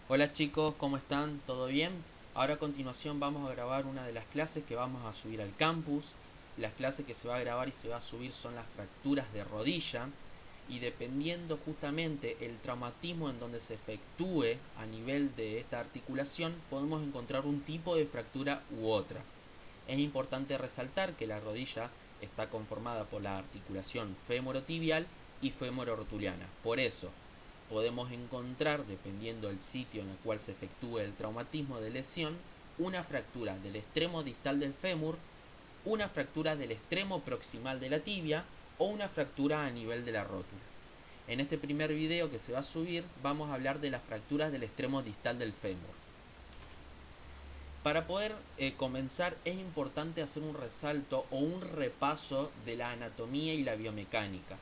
Hola chicos, ¿cómo están? ¿Todo bien? Ahora a continuación vamos a grabar una de las clases que vamos a subir al campus. Las clases que se va a grabar y se va a subir son las fracturas de rodilla y dependiendo justamente el traumatismo en donde se efectúe a nivel de esta articulación podemos encontrar un tipo de fractura u otra. Es importante resaltar que la rodilla está conformada por la articulación femorotibial y femororotuliana. Por eso, podemos encontrar, dependiendo del sitio en el cual se efectúe el traumatismo de lesión, una fractura del extremo distal del fémur, una fractura del extremo proximal de la tibia o una fractura a nivel de la rótula. En este primer video que se va a subir vamos a hablar de las fracturas del extremo distal del fémur. Para poder comenzar es importante hacer un resalto o un repaso de la anatomía y la biomecánica,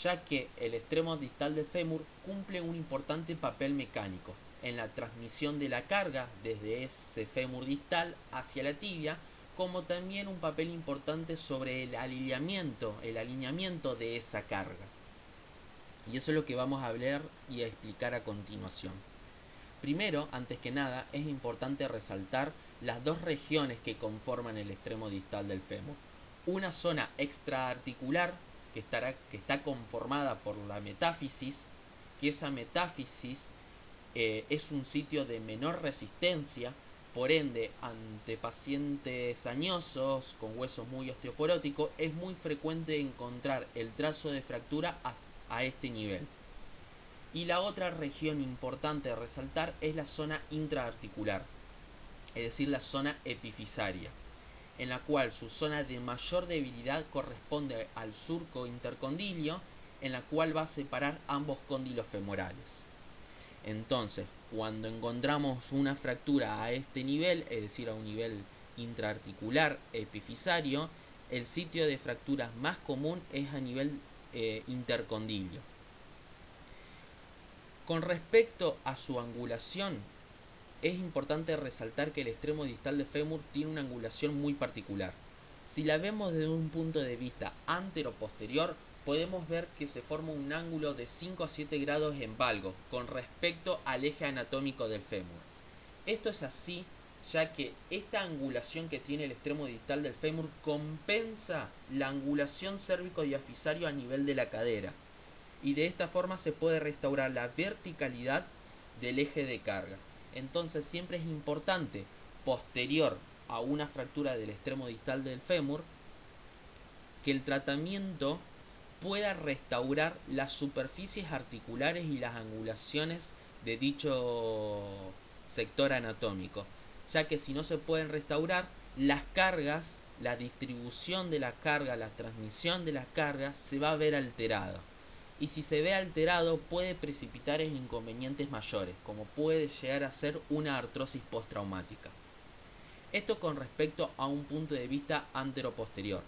ya que el extremo distal del fémur cumple un importante papel mecánico en la transmisión de la carga desde ese fémur distal hacia la tibia, como también un papel importante sobre el alineamiento de esa carga. Y eso es lo que vamos a hablar y a explicar a continuación. Primero, antes que nada, es importante resaltar las dos regiones que conforman el extremo distal del fémur. Una zona extraarticular que está conformada por la metáfisis, que esa metáfisis es un sitio de menor resistencia, por ende, ante pacientes añosos con huesos muy osteoporóticos, es muy frecuente encontrar el trazo de fractura a este nivel. Y la otra región importante a resaltar es la zona intraarticular, es decir, la zona epifisaria, en la cual su zona de mayor debilidad corresponde al surco intercondilio, en la cual va a separar ambos cóndilos femorales. Entonces, cuando encontramos una fractura a este nivel, es decir, a un nivel intraarticular epifisario, el sitio de fracturas más común es a nivel intercondilio. Con respecto a su angulación, es importante resaltar que el extremo distal del fémur tiene una angulación muy particular. Si la vemos desde un punto de vista antero-posterior, podemos ver que se forma un ángulo de 5 a 7 grados en valgo con respecto al eje anatómico del fémur. Esto es así ya que esta angulación que tiene el extremo distal del fémur compensa la angulación cérvico-diafisario a nivel de la cadera, y de esta forma se puede restaurar la verticalidad del eje de carga. Entonces siempre es importante, posterior a una fractura del extremo distal del fémur, que el tratamiento pueda restaurar las superficies articulares y las angulaciones de dicho sector anatómico, ya que si no se pueden restaurar, las cargas, la distribución de la carga, la transmisión de las cargas se va a ver alterada. Y si se ve alterado puede precipitar en inconvenientes mayores, como puede llegar a ser una artrosis postraumática. Esto con respecto a un punto de vista antero-posterior,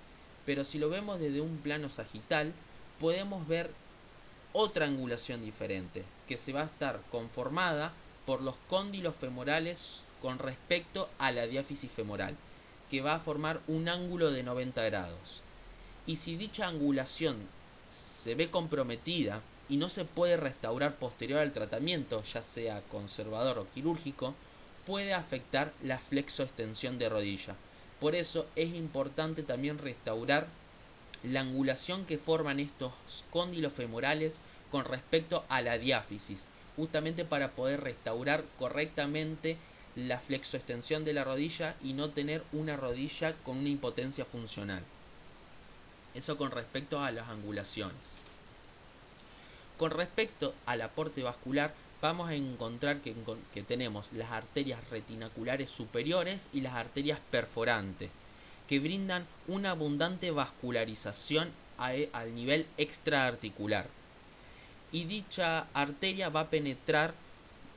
pero si lo vemos desde un plano sagital, podemos ver otra angulación diferente, que se va a estar conformada por los cóndilos femorales con respecto a la diáfisis femoral, que va a formar un ángulo de 90 grados. Y si dicha angulación se ve comprometida y no se puede restaurar posterior al tratamiento, ya sea conservador o quirúrgico, puede afectar la flexoextensión de rodilla. Por eso es importante también restaurar la angulación que forman estos cóndilos femorales con respecto a la diáfisis, justamente para poder restaurar correctamente la flexoextensión de la rodilla y no tener una rodilla con una impotencia funcional. Eso con respecto a las angulaciones. Con respecto al aporte vascular, vamos a encontrar que tenemos las arterias retinaculares superiores y las arterias perforantes, que brindan una abundante vascularización al nivel extraarticular. Y dicha arteria va a penetrar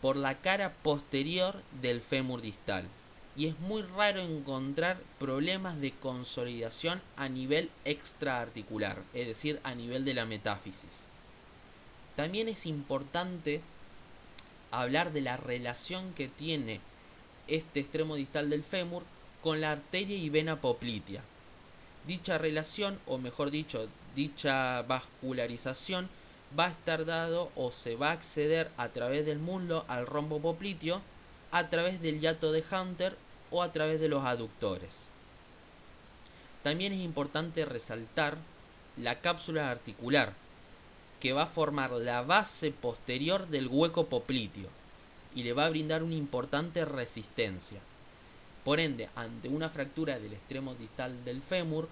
por la cara posterior del fémur distal. Y es muy raro encontrar problemas de consolidación a nivel extraarticular, es decir, a nivel de la metáfisis. También es importante hablar de la relación que tiene este extremo distal del fémur con la arteria y vena poplitea. Dicha relación, o mejor dicho, dicha vascularización, va a estar dado o se va a acceder a través del muslo al rombo popliteo, a través del hiato de Hunter o a través de los aductores. También es importante resaltar la cápsula articular, que va a formar la base posterior del hueco popliteo y le va a brindar una importante resistencia. Por ende, ante una fractura del extremo distal del fémur,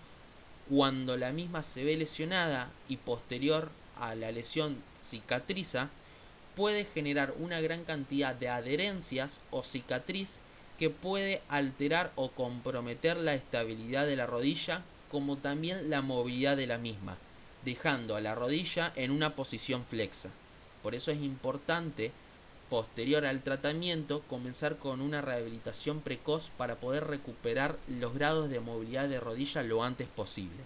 cuando la misma se ve lesionada y posterior a la lesión cicatriza, puede generar una gran cantidad de adherencias o cicatriz que puede alterar o comprometer la estabilidad de la rodilla, como también la movilidad de la misma, dejando a la rodilla en una posición flexa. Por eso es importante, posterior al tratamiento, comenzar con una rehabilitación precoz para poder recuperar los grados de movilidad de rodilla lo antes posible.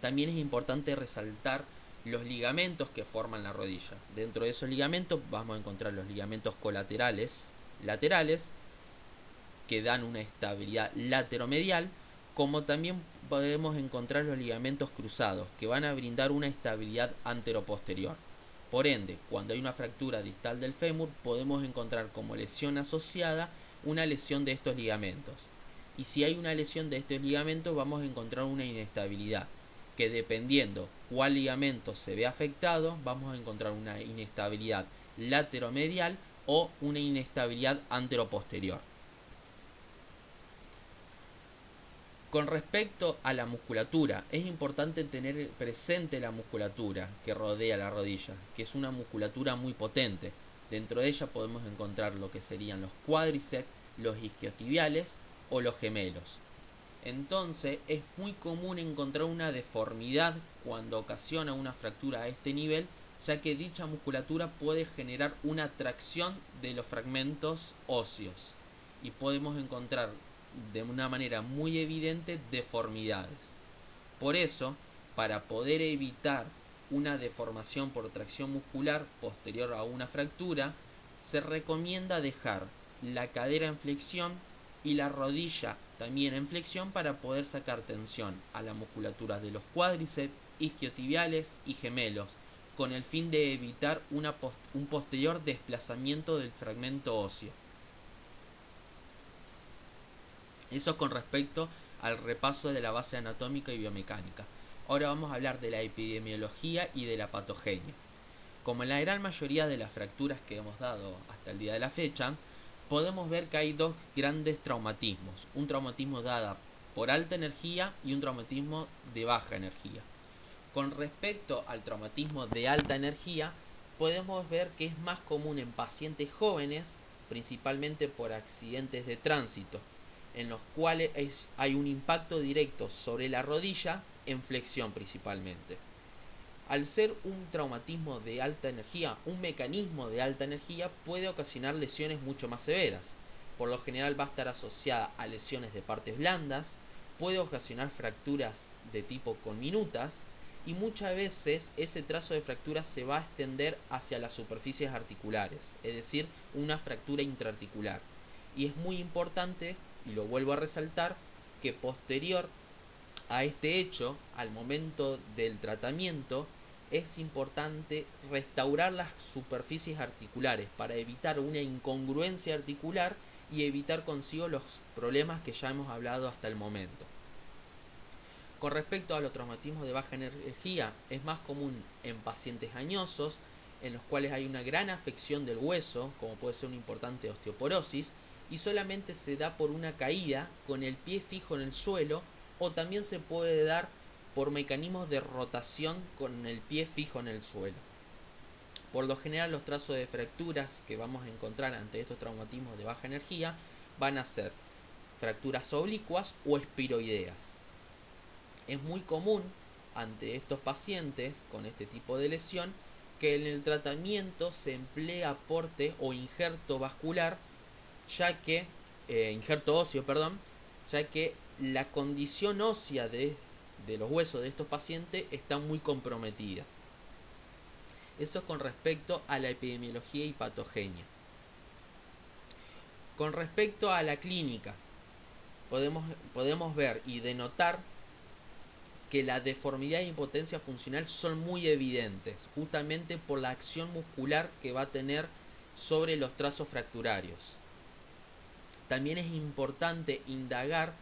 También es importante resaltar los ligamentos que forman la rodilla. Dentro de esos ligamentos vamos a encontrar los ligamentos colaterales, laterales, que dan una estabilidad lateromedial, como también podemos encontrar los ligamentos cruzados, que van a brindar una estabilidad anteroposterior. Por ende, cuando hay una fractura distal del fémur, podemos encontrar como lesión asociada una lesión de estos ligamentos. Y si hay una lesión de estos ligamentos, vamos a encontrar una inestabilidad, que dependiendo cuál ligamento se ve afectado, vamos a encontrar una inestabilidad lateromedial o una inestabilidad anteroposterior. Con respecto a la musculatura, es importante tener presente la musculatura que rodea la rodilla, que es una musculatura muy potente. Dentro de ella podemos encontrar lo que serían los cuádriceps, los isquiotibiales o los gemelos. Entonces es muy común encontrar una deformidad cuando ocasiona una fractura a este nivel, ya que dicha musculatura puede generar una tracción de los fragmentos óseos y podemos encontrar de una manera muy evidente deformidades. Por eso, para poder evitar una deformación por tracción muscular posterior a una fractura, se recomienda dejar la cadera en flexión y la rodilla también en flexión para poder sacar tensión a la musculatura de los cuádriceps, isquiotibiales y gemelos, con el fin de evitar un posterior desplazamiento del fragmento óseo. Eso con respecto al repaso de la base anatómica y biomecánica. Ahora vamos a hablar de la epidemiología y de la patogenia. Como en la gran mayoría de las fracturas que hemos dado hasta el día de la fecha, podemos ver que hay dos grandes traumatismos. Un traumatismo dado por alta energía y un traumatismo de baja energía. Con respecto al traumatismo de alta energía, podemos ver que es más común en pacientes jóvenes, principalmente por accidentes de tránsito, en los cuales hay un impacto directo sobre la rodilla en flexión principalmente. Al ser un traumatismo de alta energía, un mecanismo de alta energía puede ocasionar lesiones mucho más severas. Por lo general va a estar asociada a lesiones de partes blandas, puede ocasionar fracturas de tipo conminutas y muchas veces ese trazo de fractura se va a extender hacia las superficies articulares, es decir, una fractura intraarticular. Y es muy importante, y lo vuelvo a resaltar, que posterior a este hecho, al momento del tratamiento, es importante restaurar las superficies articulares para evitar una incongruencia articular y evitar consigo los problemas que ya hemos hablado hasta el momento. Con respecto a los traumatismos de baja energía, es más común en pacientes añosos, en los cuales hay una gran afección del hueso, como puede ser una importante osteoporosis, y solamente se da por una caída con el pie fijo en el suelo, o también se puede dar por mecanismos de rotación con el pie fijo en el suelo. Por lo general, los trazos de fracturas que vamos a encontrar ante estos traumatismos de baja energía van a ser fracturas oblicuas o espiroideas. Es muy común ante estos pacientes con este tipo de lesión que en el tratamiento se emplee aporte o injerto vascular, injerto óseo, ya que la condición ósea de los huesos de estos pacientes está muy comprometida. Eso es con respecto a la epidemiología y patogenia. Con respecto a la clínica, podemos ver y denotar que la deformidad e impotencia funcional son muy evidentes, justamente por la acción muscular que va a tener sobre los trazos fracturarios. También es importante indagar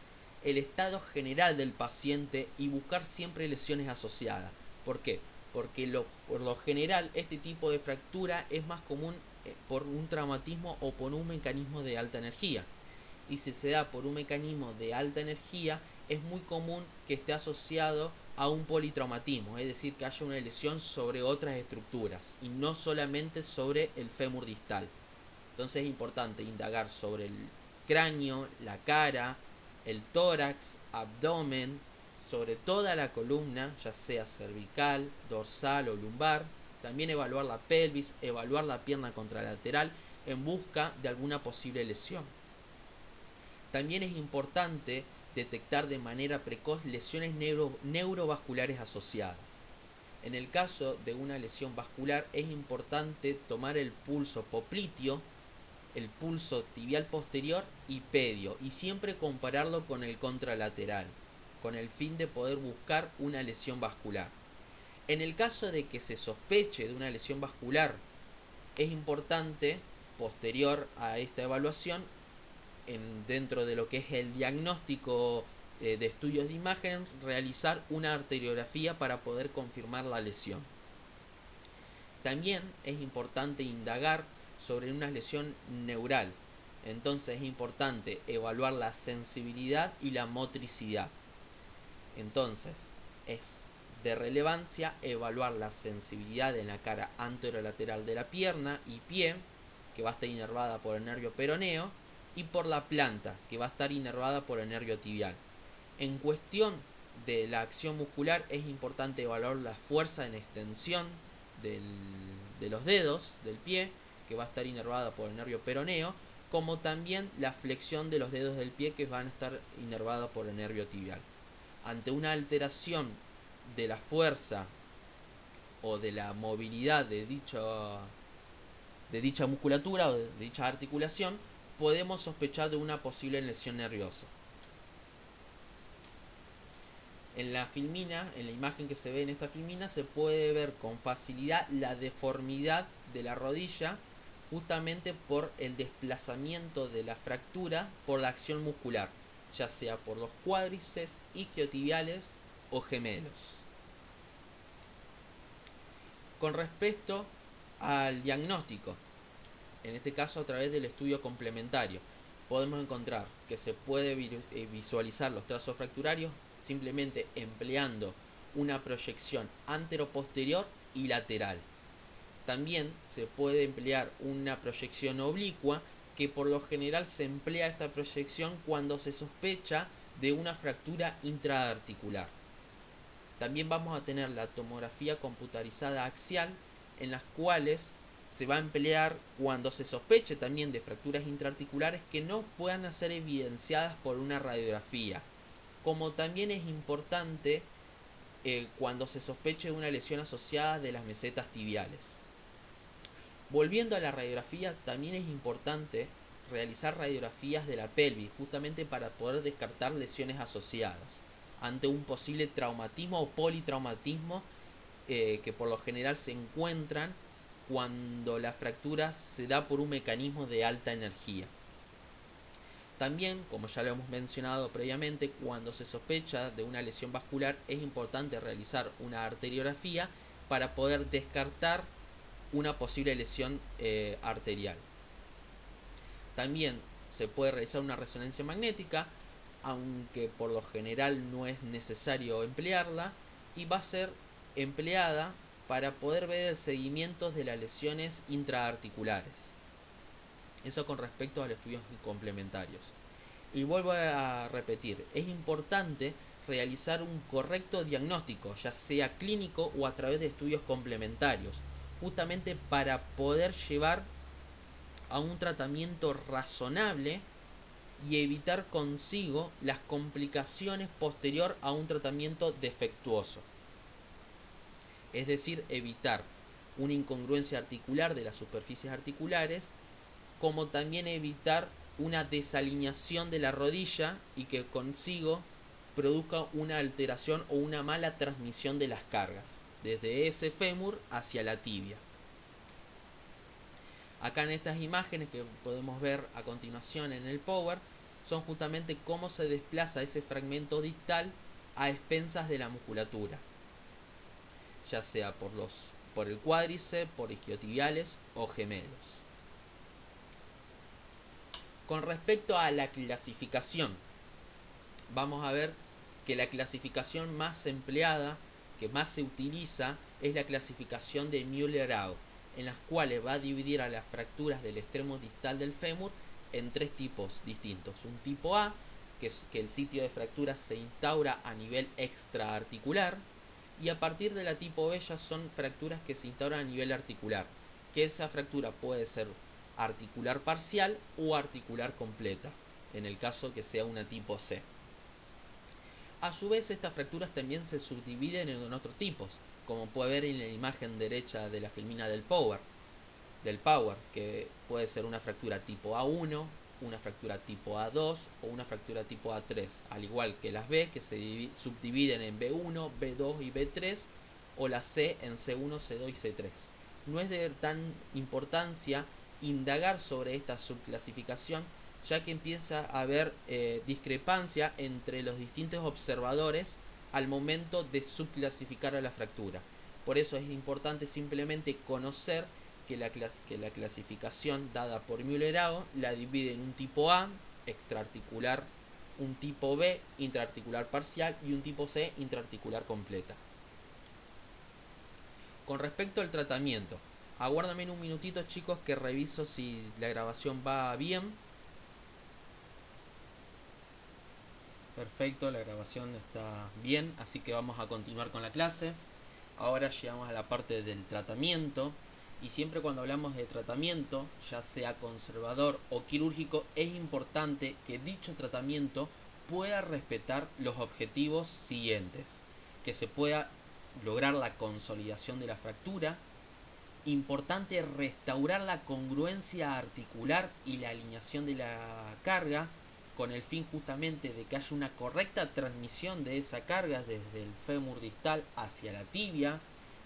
el estado general del paciente y buscar siempre lesiones asociadas. ¿Por qué? Porque por lo general este tipo de fractura es más común por un traumatismo o por un mecanismo de alta energía. Y si se da por un mecanismo de alta energía, es muy común que esté asociado a un politraumatismo, es decir, que haya una lesión sobre otras estructuras y no solamente sobre el fémur distal. Entonces es importante indagar sobre el cráneo, la cara, el tórax, abdomen, sobre toda la columna, ya sea cervical, dorsal o lumbar. También evaluar la pelvis, evaluar la pierna contralateral en busca de alguna posible lesión. También es importante detectar de manera precoz lesiones neurovasculares asociadas. En el caso de una lesión vascular es importante tomar el pulso popliteo, el pulso tibial posterior y pedio, y siempre compararlo con el contralateral, con el fin de poder buscar una lesión vascular. En el caso de que se sospeche de una lesión vascular, es importante, posterior a esta evaluación, dentro de lo que es el diagnóstico de estudios de imagen, realizar una arteriografía para poder confirmar la lesión. También es importante indagar sobre una lesión neural. Entonces es importante evaluar la sensibilidad y la motricidad. Entonces es de relevancia evaluar la sensibilidad en la cara anterolateral de la pierna y pie, que va a estar inervada por el nervio peroneo, y por la planta, que va a estar inervada por el nervio tibial. En cuestión de la acción muscular es importante evaluar la fuerza en extensión de los dedos del pie, que va a estar inervada por el nervio peroneo, como también la flexión de los dedos del pie, que van a estar inervados por el nervio tibial. Ante una alteración de la fuerza o de la movilidad de dicha musculatura o de dicha articulación, podemos sospechar de una posible lesión nerviosa. En la filmina, en la imagen que se ve en esta filmina, se puede ver con facilidad la deformidad de la rodilla, justamente por el desplazamiento de la fractura por la acción muscular, ya sea por los cuádriceps, isquiotibiales o gemelos. Con respecto al diagnóstico, en este caso a través del estudio complementario, podemos encontrar que se puede visualizar los trazos fracturarios simplemente empleando una proyección anteroposterior y lateral. También se puede emplear una proyección oblicua, que por lo general se emplea esta proyección cuando se sospecha de una fractura intraarticular. También vamos a tener la tomografía computarizada axial, en las cuales se va a emplear cuando se sospeche también de fracturas intraarticulares que no puedan ser evidenciadas por una radiografía. Como también es importante cuando se sospeche de una lesión asociada de las mesetas tibiales. Volviendo a la radiografía, también es importante realizar radiografías de la pelvis, justamente para poder descartar lesiones asociadas ante un posible traumatismo o politraumatismo que por lo general se encuentran cuando la fractura se da por un mecanismo de alta energía. También, como ya lo hemos mencionado previamente, cuando se sospecha de una lesión vascular es importante realizar una arteriografía para poder descartar una posible lesión arterial. También se puede realizar una resonancia magnética, aunque por lo general no es necesario emplearla, y va a ser empleada para poder ver el seguimiento de las lesiones intraarticulares. Eso con respecto a los estudios complementarios. Y vuelvo a repetir, es importante realizar un correcto diagnóstico, ya sea clínico o a través de estudios complementarios, justamente para poder llevar a un tratamiento razonable y evitar consigo las complicaciones posterior a un tratamiento defectuoso. Es decir, evitar una incongruencia articular de las superficies articulares, como también evitar una desalineación de la rodilla y que consigo produzca una alteración o una mala transmisión de las cargas, desde ese fémur hacia la tibia. Acá en estas imágenes que podemos ver a continuación en el Power, son justamente cómo se desplaza ese fragmento distal a expensas de la musculatura, ya sea por el cuádriceps, por isquiotibiales o gemelos. Con respecto a la clasificación, vamos a ver que la clasificación más empleada, que más se utiliza, es la clasificación de Müller-Arago, en las cuales va a dividir a las fracturas del extremo distal del fémur en tres tipos distintos. Un tipo A, que es que el sitio de fractura se instaura a nivel extraarticular, y a partir de la tipo B ya son fracturas que se instauran a nivel articular, que esa fractura puede ser articular parcial o articular completa, en el caso que sea una tipo C. A su vez, estas fracturas también se subdividen en otros tipos, como puede ver en la imagen derecha de la filmina del Power, que puede ser una fractura tipo A1, una fractura tipo A2 o una fractura tipo A3, al igual que las B, que se subdividen en B1, B2 y B3, o la C en C1, C2 y C3. No es de tan importancia indagar sobre esta subclasificación, ya que empieza a haber discrepancia entre los distintos observadores al momento de subclasificar a la fractura. Por eso es importante simplemente conocer que la clasificación dada por Müller-Arago la divide en un tipo A, extraarticular, un tipo B, intraarticular parcial, y un tipo C, intraarticular completa. Con respecto al tratamiento, aguárdame un minutito, chicos, que reviso si la grabación va bien. Perfecto, la grabación está bien, así que vamos a continuar con la clase. Ahora llegamos a la parte del tratamiento, y siempre cuando hablamos de tratamiento, ya sea conservador o quirúrgico, es importante que dicho tratamiento pueda respetar los objetivos siguientes: que se pueda lograr la consolidación de la fractura, importante restaurar la congruencia articular y la alineación de la carga, con el fin justamente de que haya una correcta transmisión de esa carga desde el fémur distal hacia la tibia,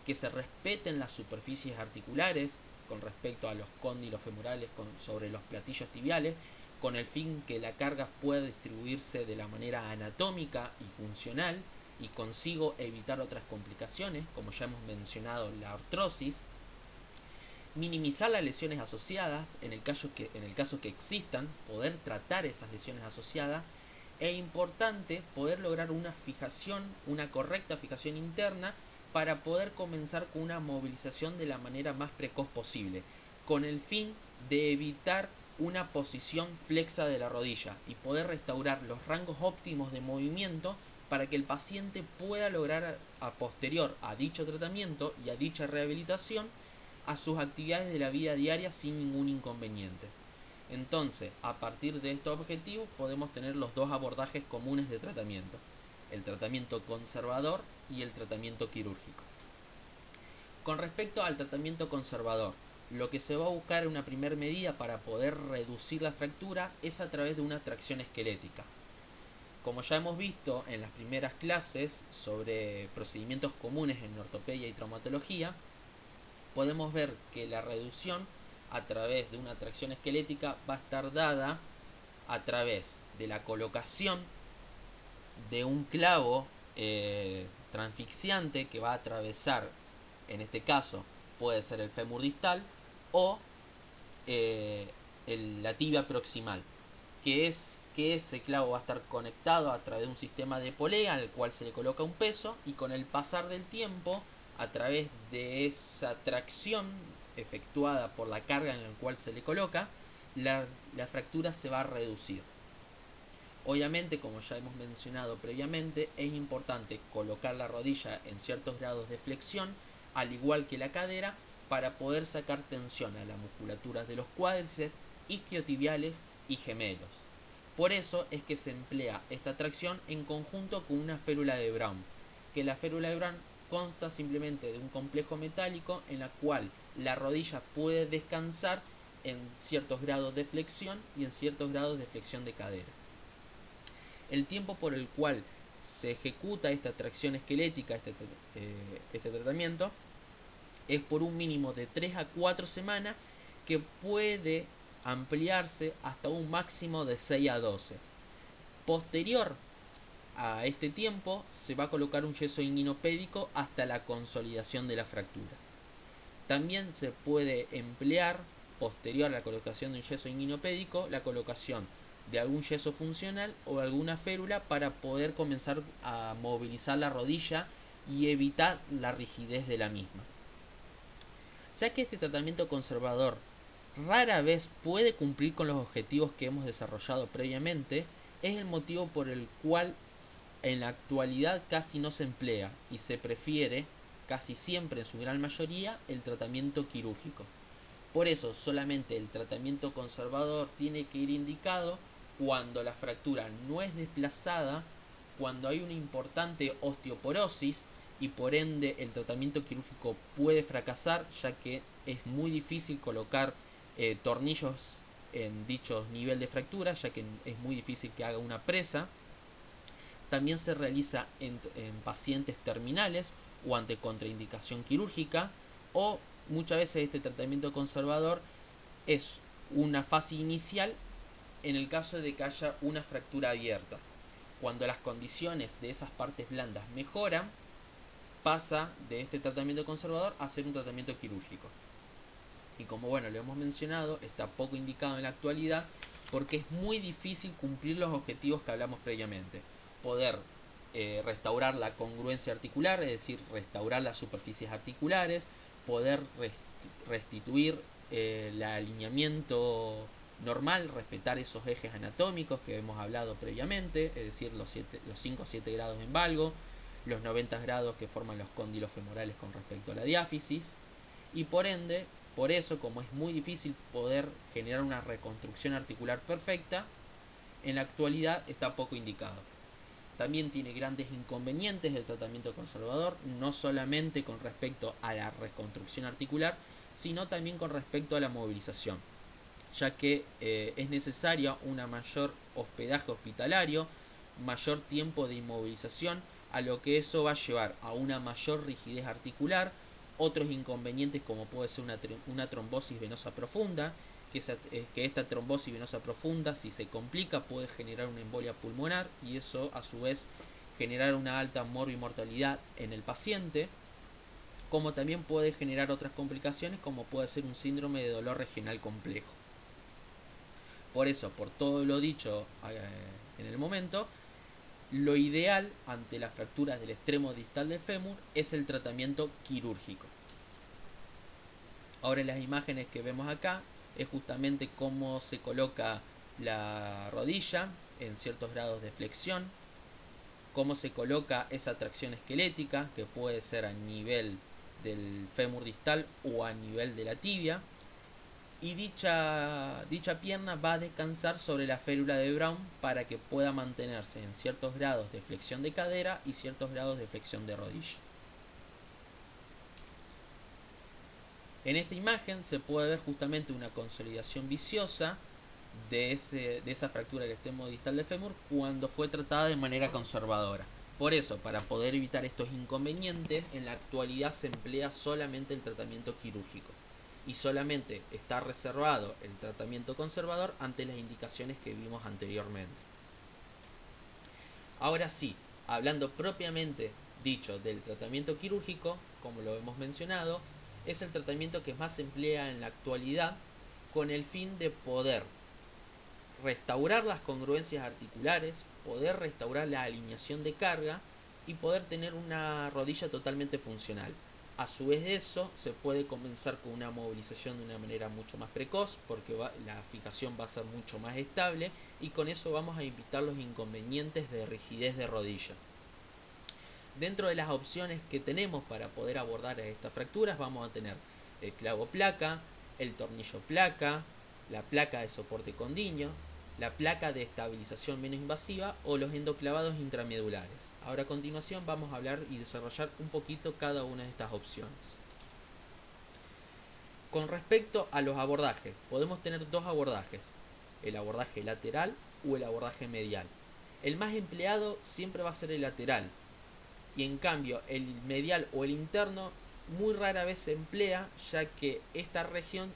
que se respeten las superficies articulares con respecto a los cóndilos femorales sobre los platillos tibiales, con el fin que la carga pueda distribuirse de la manera anatómica y funcional, y consigo evitar otras complicaciones, como ya hemos mencionado, la artrosis. Minimizar las lesiones asociadas, en el caso que existan, poder tratar esas lesiones asociadas. Es importante poder lograr una correcta fijación interna, para poder comenzar con una movilización de la manera más precoz posible, con el fin de evitar una posición flexa de la rodilla y poder restaurar los rangos óptimos de movimiento, para que el paciente pueda lograr a posterior a dicho tratamiento y a dicha rehabilitación a sus actividades de la vida diaria sin ningún inconveniente. Entonces, a partir de estos objetivos podemos tener los dos abordajes comunes de tratamiento: el tratamiento conservador y el tratamiento quirúrgico. Con respecto al tratamiento conservador, lo que se va a buscar en una primera medida para poder reducir la fractura es a través de una tracción esquelética. Como ya hemos visto en las primeras clases sobre procedimientos comunes en ortopedia y traumatología, podemos ver que la reducción a través de una tracción esquelética va a estar dada a través de la colocación de un clavo transfixiante que va a atravesar, en este caso puede ser el fémur distal o la tibia proximal, que ese clavo va a estar conectado a través de un sistema de polea al cual se le coloca un peso, y con el pasar del tiempo, a través de esa tracción efectuada por la carga en la cual se le coloca, la fractura se va a reducir. Obviamente, como ya hemos mencionado previamente, es importante colocar la rodilla en ciertos grados de flexión, al igual que la cadera, para poder sacar tensión a la musculatura de los cuádriceps, isquiotibiales y gemelos. Por eso es que se emplea esta tracción en conjunto con una férula de Brown, que la férula de Brown consta simplemente de un complejo metálico en la cual la rodilla puede descansar en ciertos grados de flexión y en ciertos grados de flexión de cadera. El tiempo por el cual se ejecuta esta tracción esquelética, este tratamiento, es por un mínimo de 3 a 4 semanas, que puede ampliarse hasta un máximo de 6 a 12. Posterior a este tiempo se va a colocar un yeso inguinopédico hasta la consolidación de la fractura. También se puede emplear, posterior a la colocación de un yeso inguinopédico, la colocación de algún yeso funcional o alguna férula para poder comenzar a movilizar la rodilla y evitar la rigidez de la misma. Ya que este tratamiento conservador rara vez puede cumplir con los objetivos que hemos desarrollado previamente, es el motivo por el cual en la actualidad casi no se emplea y se prefiere, casi siempre en su gran mayoría, el tratamiento quirúrgico. Por eso solamente el tratamiento conservador tiene que ir indicado cuando la fractura no es desplazada, cuando hay una importante osteoporosis y por ende el tratamiento quirúrgico puede fracasar, ya que es muy difícil colocar tornillos en dicho nivel de fractura, ya que es muy difícil que haga una presa. También se realiza en pacientes terminales o ante contraindicación quirúrgica, o muchas veces este tratamiento conservador es una fase inicial en el caso de que haya una fractura abierta. Cuando las condiciones de esas partes blandas mejoran, pasa de este tratamiento conservador a ser un tratamiento quirúrgico. Y como bueno, lo hemos mencionado, está poco indicado en la actualidad porque es muy difícil cumplir los objetivos que hablamos previamente. Poder restaurar la congruencia articular, es decir, restaurar las superficies articulares, poder restituir el alineamiento normal, respetar esos ejes anatómicos que hemos hablado previamente, es decir, los 5 o 7 grados en valgo, los 90 grados que forman los cóndilos femorales con respecto a la diáfisis, y por ende, por eso, como es muy difícil poder generar una reconstrucción articular perfecta, en la actualidad está poco indicado. También tiene grandes inconvenientes el tratamiento conservador, no solamente con respecto a la reconstrucción articular, sino también con respecto a la movilización, ya que es necesario un mayor hospedaje hospitalario, mayor tiempo de inmovilización, a lo que eso va a llevar a una mayor rigidez articular, otros inconvenientes como puede ser una trombosis venosa profunda, que esta trombosis venosa profunda, si se complica, puede generar una embolia pulmonar y eso a su vez generar una alta morbimortalidad en el paciente, como también puede generar otras complicaciones como puede ser un síndrome de dolor regional complejo. Por eso, por todo lo dicho en el momento, lo ideal ante las fracturas del extremo distal del fémur es el tratamiento quirúrgico. Ahora las imágenes que vemos acá es justamente cómo se coloca la rodilla en ciertos grados de flexión, cómo se coloca esa tracción esquelética, que puede ser a nivel del fémur distal o a nivel de la tibia, y dicha pierna va a descansar sobre la férula de Brown para que pueda mantenerse en ciertos grados de flexión de cadera y ciertos grados de flexión de rodilla. En esta imagen se puede ver justamente una consolidación viciosa de esa fractura del extremo distal del fémur cuando fue tratada de manera conservadora. Por eso, para poder evitar estos inconvenientes, en la actualidad se emplea solamente el tratamiento quirúrgico y solamente está reservado el tratamiento conservador ante las indicaciones que vimos anteriormente. Ahora sí, hablando propiamente dicho del tratamiento quirúrgico, como lo hemos mencionado, es el tratamiento que más se emplea en la actualidad con el fin de poder restaurar las congruencias articulares, poder restaurar la alineación de carga y poder tener una rodilla totalmente funcional. A su vez de eso, se puede comenzar con una movilización de una manera mucho más precoz porque la fijación va a ser mucho más estable y con eso vamos a evitar los inconvenientes de rigidez de rodilla. Dentro de las opciones que tenemos para poder abordar estas fracturas vamos a tener el clavo placa, el tornillo placa, la placa de soporte condiño, la placa de estabilización menos invasiva o los endoclavados intramedulares. Ahora a continuación vamos a hablar y desarrollar un poquito cada una de estas opciones. Con respecto a los abordajes, podemos tener dos abordajes, el abordaje lateral o el abordaje medial. El más empleado siempre va a ser el lateral, y en cambio el medial o el interno muy rara vez se emplea, ya que esta región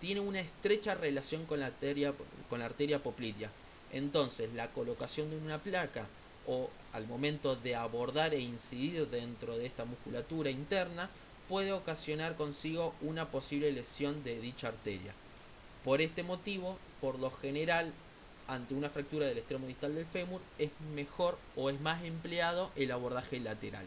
tiene una estrecha relación con la arteria poplitea. Entonces la colocación de una placa o al momento de abordar e incidir dentro de esta musculatura interna puede ocasionar consigo una posible lesión de dicha arteria. Por este motivo, por lo general, ante una fractura del extremo distal del fémur, es mejor o es más empleado el abordaje lateral.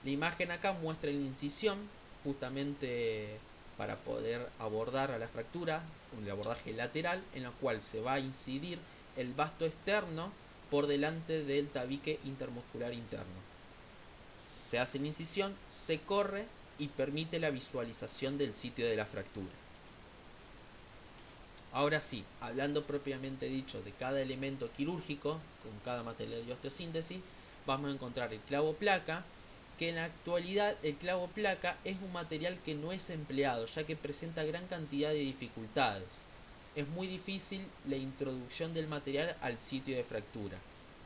La imagen acá muestra la incisión, justamente para poder abordar a la fractura, un abordaje lateral, en la cual se va a incidir el vasto externo por delante del tabique intermuscular interno. Se hace la incisión, se corre y permite la visualización del sitio de la fractura. Ahora sí, hablando propiamente dicho de cada elemento quirúrgico, con cada material de osteosíntesis, vamos a encontrar el clavo placa, que en la actualidad el clavo placa es un material que no es empleado, ya que presenta gran cantidad de dificultades. Es muy difícil la introducción del material al sitio de fractura.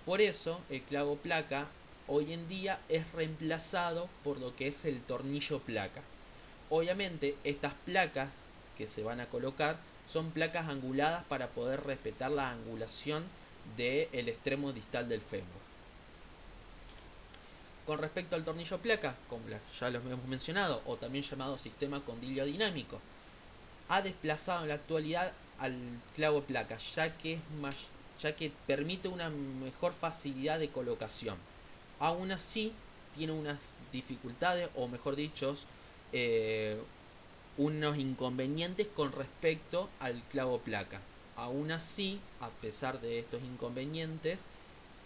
Por eso el clavo placa hoy en día es reemplazado por lo que es el tornillo placa. Obviamente estas placas que se van a colocar son placas anguladas para poder respetar la angulación del extremo distal del fémur. Con respecto al tornillo placa, como ya lo hemos mencionado, o también llamado sistema condilio dinámico, ha desplazado en la actualidad al clavo placa, ya que permite una mejor facilidad de colocación. Aún así, tiene unas dificultades, o mejor dicho, unos inconvenientes con respecto al clavo placa. Aún así, a pesar de estos inconvenientes,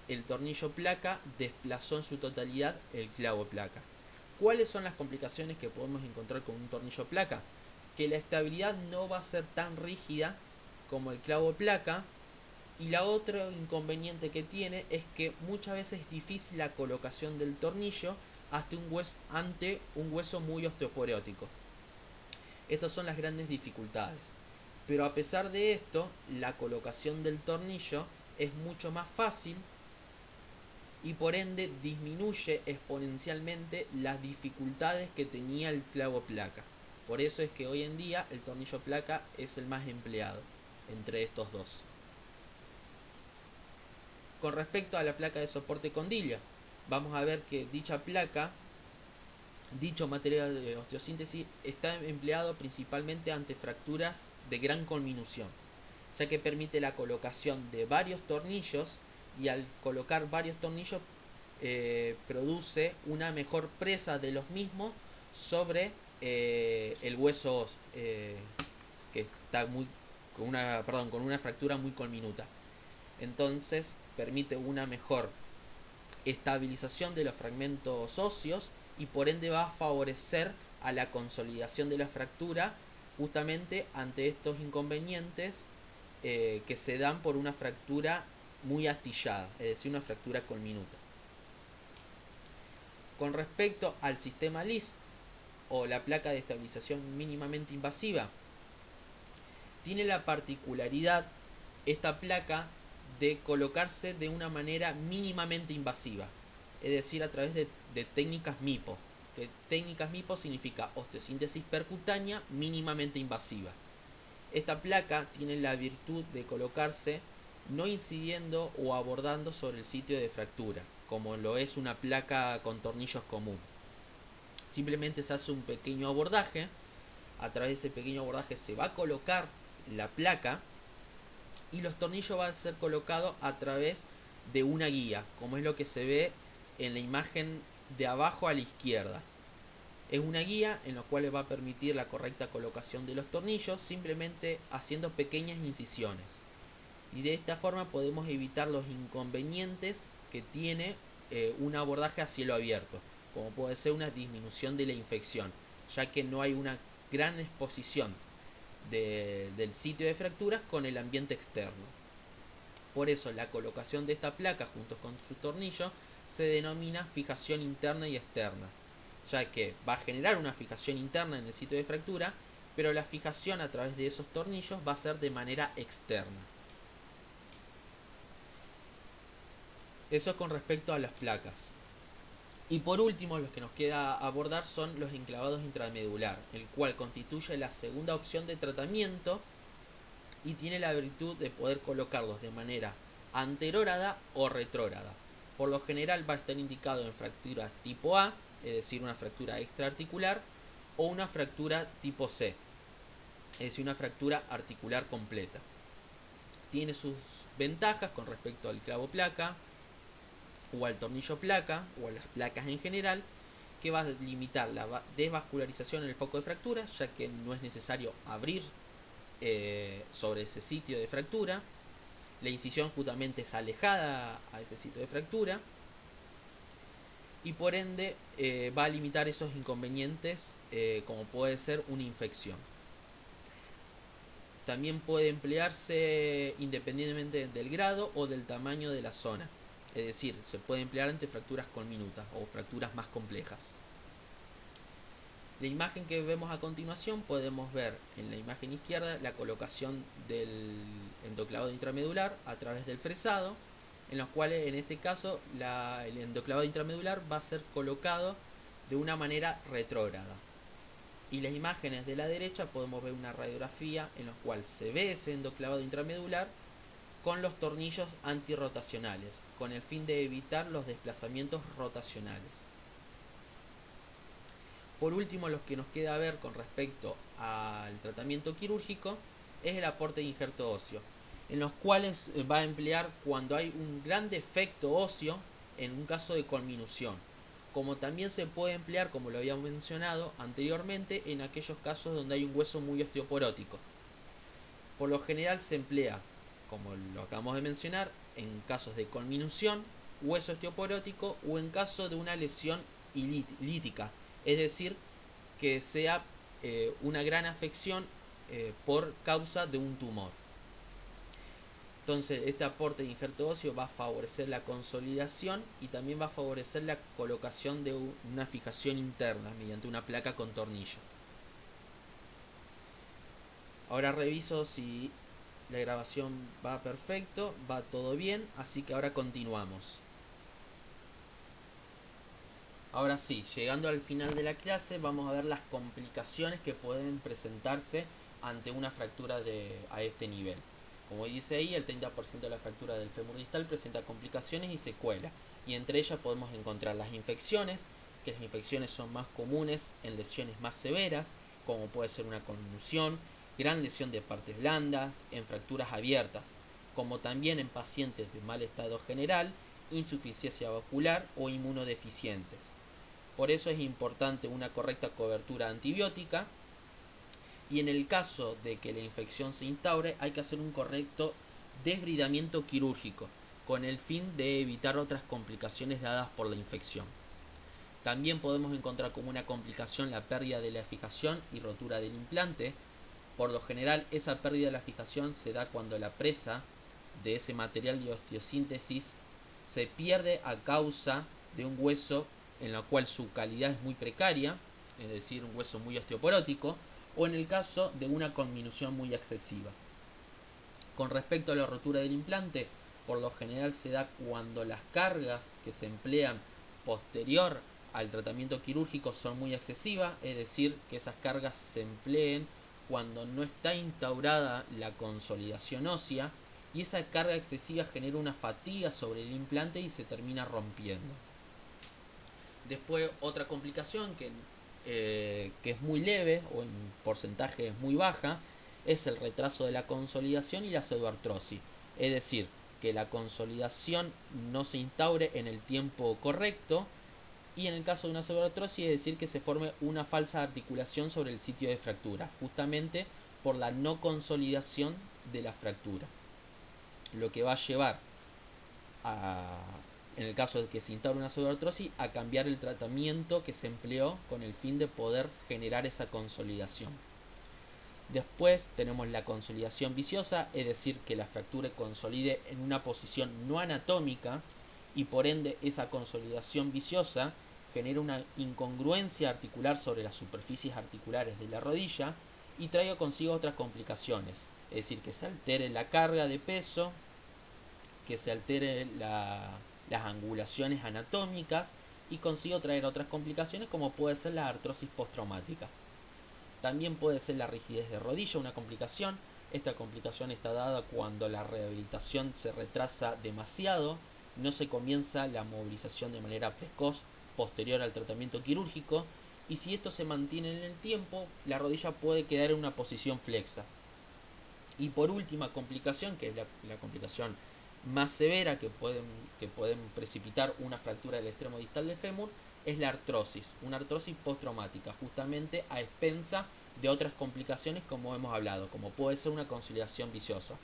el tornillo placa desplazó en su totalidad el clavo placa. ¿Cuáles son las complicaciones que podemos encontrar con un tornillo placa? Que la estabilidad no va a ser tan rígida como el clavo placa, y la otro inconveniente que tiene es que muchas veces es difícil la colocación del tornillo ante un hueso muy osteoporótico. Estas son las grandes dificultades. Pero a pesar de esto, la colocación del tornillo es mucho más fácil y por ende disminuye exponencialmente las dificultades que tenía el clavo placa. Por eso es que hoy en día el tornillo placa es el más empleado entre estos dos. Con respecto a la placa de soporte condilio, vamos a ver que dicha placa, dicho material de osteosíntesis, está empleado principalmente ante fracturas de gran conminución, ya que permite la colocación de varios tornillos, y al colocar varios tornillos produce una mejor presa de los mismos sobre el hueso que está con una fractura muy conminuta. Entonces permite una mejor estabilización de los fragmentos óseos y por ende va a favorecer a la consolidación de la fractura justamente ante estos inconvenientes que se dan por una fractura muy astillada, es decir, una fractura conminuta. Con respecto al sistema LIS o la placa de estabilización mínimamente invasiva, tiene la particularidad esta placa de colocarse de una manera mínimamente invasiva, es decir, a través de técnicas MIPO. Que técnicas MIPO significa osteosíntesis percutánea mínimamente invasiva. Esta placa tiene la virtud de colocarse no incidiendo o abordando sobre el sitio de fractura, como lo es una placa con tornillos común. Simplemente se hace un pequeño abordaje, a través de ese pequeño abordaje se va a colocar la placa y los tornillos van a ser colocados a través de una guía, como es lo que se ve en la imagen de abajo a la izquierda. Es una guía en la cual va a permitir la correcta colocación de los tornillos, simplemente haciendo pequeñas incisiones. Y de esta forma podemos evitar los inconvenientes que tiene un abordaje a cielo abierto, como puede ser una disminución de la infección, ya que no hay una gran exposición del sitio de fracturas con el ambiente externo. Por eso la colocación de esta placa junto con su tornillo se denomina fijación interna y externa, ya que va a generar una fijación interna en el sitio de fractura, pero la fijación a través de esos tornillos va a ser de manera externa. Eso es con respecto a las placas. Y por último, los que nos queda abordar son los enclavados intramedular, el cual constituye la segunda opción de tratamiento y tiene la virtud de poder colocarlos de manera anterógrada o retrógrada. Por lo general va a estar indicado en fracturas tipo A, es decir, una fractura extraarticular, o una fractura tipo C, es decir, una fractura articular completa. Tiene sus ventajas con respecto al clavo placa o al tornillo placa o a las placas en general, que va a limitar la desvascularización en el foco de fractura, ya que no es necesario abrir sobre ese sitio de fractura. La incisión justamente es alejada a ese sitio de fractura y por ende va a limitar esos inconvenientes como puede ser una infección. También puede emplearse independientemente del grado o del tamaño de la zona, es decir, se puede emplear ante fracturas conminutas o fracturas más complejas. La imagen que vemos a continuación, podemos ver en la imagen izquierda la colocación del endoclavado intramedular a través del fresado, en los cuales en este caso el endoclavado intramedular va a ser colocado de una manera retrógrada. Y las imágenes de la derecha podemos ver una radiografía en la cual se ve ese endoclavado intramedular con los tornillos antirrotacionales, con el fin de evitar los desplazamientos rotacionales. Por último, lo que nos queda ver con respecto al tratamiento quirúrgico es el aporte de injerto óseo, en los cuales va a emplear cuando hay un gran defecto óseo en un caso de conminución, como también se puede emplear, como lo habíamos mencionado anteriormente, en aquellos casos donde hay un hueso muy osteoporótico. Por lo general se emplea, como lo acabamos de mencionar, en casos de conminución, hueso osteoporótico o en caso de una lesión lítica, es decir, que sea una gran afección por causa de un tumor. Entonces, este aporte de injerto óseo va a favorecer la consolidación y también va a favorecer la colocación de una fijación interna mediante una placa con tornillo. Ahora reviso si la grabación va perfecto, va todo bien, así que ahora continuamos. Ahora sí, llegando al final de la clase vamos a ver las complicaciones que pueden presentarse ante una fractura a este nivel. Como dice ahí, el 30% de la fractura del fémur distal presenta complicaciones y secuelas, y entre ellas podemos encontrar las infecciones, que las infecciones son más comunes en lesiones más severas, como puede ser una conmoción, gran lesión de partes blandas, en fracturas abiertas, como también en pacientes de mal estado general, insuficiencia vascular o inmunodeficientes. Por eso es importante una correcta cobertura antibiótica y en el caso de que la infección se instaure hay que hacer un correcto desbridamiento quirúrgico con el fin de evitar otras complicaciones dadas por la infección. También podemos encontrar como una complicación la pérdida de la fijación y rotura del implante. Por lo general esa pérdida de la fijación se da cuando la presa de ese material de osteosíntesis se pierde a causa de un hueso en la cual su calidad es muy precaria, es decir, un hueso muy osteoporótico, o en el caso de una conminución muy excesiva. Con respecto a la rotura del implante, por lo general se da cuando las cargas que se emplean posterior al tratamiento quirúrgico son muy excesivas, es decir, que esas cargas se empleen cuando no está instaurada la consolidación ósea y esa carga excesiva genera una fatiga sobre el implante y se termina rompiendo. Después otra complicación que es muy leve o en porcentaje es muy baja es el retraso de la consolidación y la pseudoartrosis, es decir, que la consolidación no se instaure en el tiempo correcto y en el caso de una pseudoartrosis es decir que se forme una falsa articulación sobre el sitio de fractura, justamente por la no consolidación de la fractura, lo que va a llevar en el caso de que se instaure una pseudoartrosis, a cambiar el tratamiento que se empleó con el fin de poder generar esa consolidación. Después tenemos la consolidación viciosa, es decir, que la fractura consolide en una posición no anatómica y por ende esa consolidación viciosa genera una incongruencia articular sobre las superficies articulares de la rodilla y traiga consigo otras complicaciones, es decir, que se altere la carga de peso, que se altere las angulaciones anatómicas y consigo traer otras complicaciones como puede ser la artrosis postraumática. También puede ser la rigidez de rodilla una complicación. Esta complicación está dada cuando la rehabilitación se retrasa demasiado, no se comienza la movilización de manera precoz posterior al tratamiento quirúrgico, y si esto se mantiene en el tiempo, la rodilla puede quedar en una posición flexa. Y por última complicación, que es la complicación más severa que pueden precipitar una fractura del extremo distal del fémur, es la artrosis, una artrosis postraumática, justamente a expensa de otras complicaciones como hemos hablado, como puede ser una consolidación viciosa.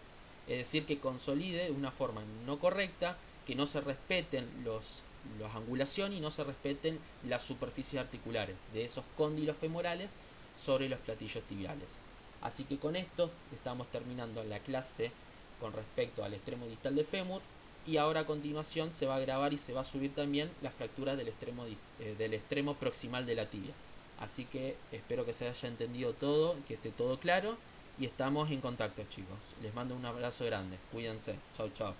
Es decir, que consolide de una forma no correcta, que no se respeten las angulaciones y no se respeten las superficies articulares de esos cóndilos femorales sobre los platillos tibiales. Así que con esto estamos terminando la clase con respecto al extremo distal del fémur, y ahora a continuación se va a grabar y se va a subir también las fracturas del extremo proximal de la tibia. Así que espero que se haya entendido todo, que esté todo claro, y estamos en contacto, chicos. Les mando un abrazo grande, cuídense, chau chau.